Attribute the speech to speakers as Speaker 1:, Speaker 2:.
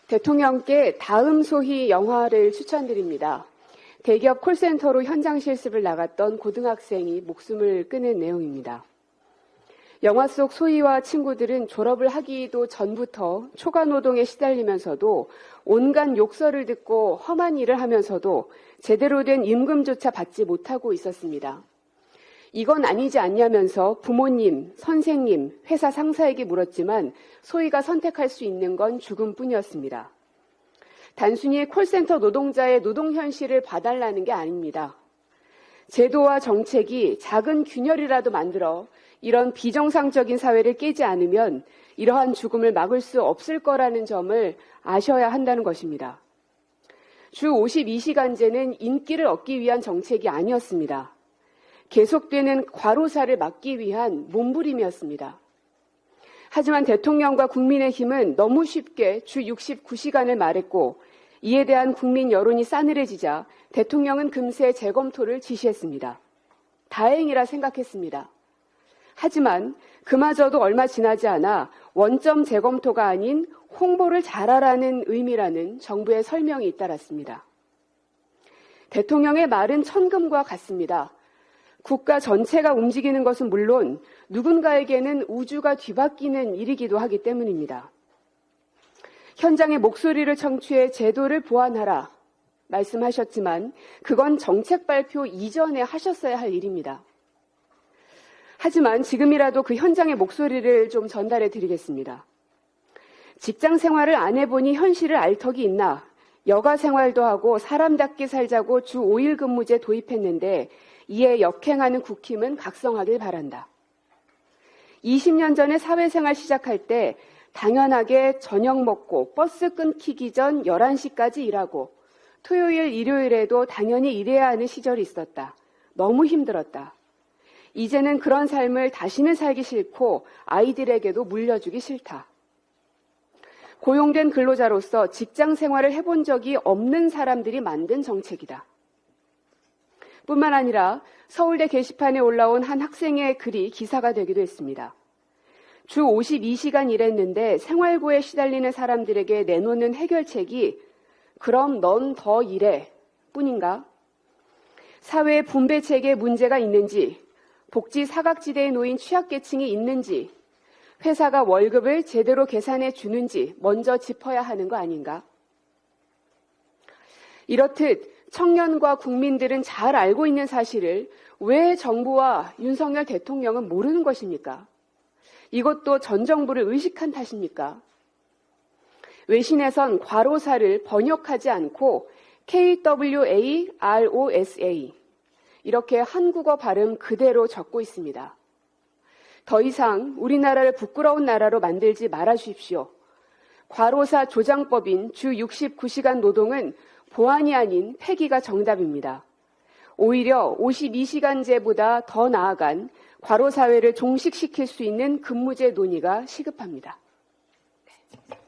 Speaker 1: 대통령께 다음 소희 영화를 추천드립니다. 대기업 콜센터로 현장 실습을 나갔던 고등학생이 목숨을 끊은 내용입니다. 영화 속 소희와 친구들은 졸업을 하기도 전부터 초과 노동에 시달리면서도 온갖 욕설을 듣고 험한 일을 하면서도 제대로 된 임금조차 받지 못하고 있었습니다. 이건 아니지 않냐면서 부모님, 선생님, 회사 상사에게 물었지만 소희가 선택할 수 있는 건 죽음뿐이었습니다. 단순히 콜센터 노동자의 노동 현실을 봐달라는 게 아닙니다. 제도와 정책이 작은 균열이라도 만들어 이런 비정상적인 사회를 깨지 않으면 이러한 죽음을 막을 수 없을 거라는 점을 아셔야 한다는 것입니다. 주 52시간제는 인기를 얻기 위한 정책이 아니었습니다. 계속되는 과로사를 막기 위한 몸부림이었습니다. 하지만 대통령과 국민의힘은 너무 쉽게 주 69시간을 말했고 이에 대한 국민 여론이 싸늘해지자 대통령은 금세 재검토를 지시했습니다. 다행이라 생각했습니다. 하지만 그마저도 얼마 지나지 않아 원점 재검토가 아닌 홍보를 잘하라는 의미라는 정부의 설명이 잇따랐습니다. 대통령의 말은 천금과 같습니다. 국가 전체가 움직이는 것은 물론 누군가에게는 우주가 뒤바뀌는 일이기도 하기 때문입니다. 현장의 목소리를 청취해 제도를 보완하라 말씀하셨지만 그건 정책 발표 이전에 하셨어야 할 일입니다. 하지만 지금이라도 그 현장의 목소리를 좀 전달해 드리겠습니다. 직장 생활을 안 해보니 현실을 알 턱이 있나? 여가 생활도 하고 사람답게 살자고 주 5일 근무제 도입했는데 이에 역행하는 국힘은 각성하길 바란다. 20년 전에 사회생활 시작할 때 당연하게 저녁 먹고 버스 끊기기 전 11시까지 일하고 토요일, 일요일에도 당연히 일해야 하는 시절이 있었다. 너무 힘들었다. 이제는 그런 삶을 다시는 살기 싫고 아이들에게도 물려주기 싫다. 고용된 근로자로서 직장 생활을 해본 적이 없는 사람들이 만든 정책이다. 뿐만 아니라 서울대 게시판에 올라온 한 학생의 글이 기사가 되기도 했습니다. 주 52시간 일했는데 생활고에 시달리는 사람들에게 내놓는 해결책이 그럼 넌 더 일해 뿐인가? 사회의 분배 체계에 문제가 있는지, 복지 사각지대에 놓인 취약계층이 있는지, 회사가 월급을 제대로 계산해 주는지 먼저 짚어야 하는 거 아닌가? 이렇듯 청년과 국민들은 잘 알고 있는 사실을 왜 정부와 윤석열 대통령은 모르는 것입니까? 이것도 전 정부를 의식한 탓입니까? 외신에선 과로사를 번역하지 않고 KWAROSA 이렇게 한국어 발음 그대로 적고 있습니다. 더 이상 우리나라를 부끄러운 나라로 만들지 말아주십시오. 과로사 조장법인 주 69시간 노동은 보완이 아닌 폐기가 정답입니다. 오히려 52시간제보다 더 나아간 과로사회를 종식시킬 수 있는 근무제 논의가 시급합니다. 네.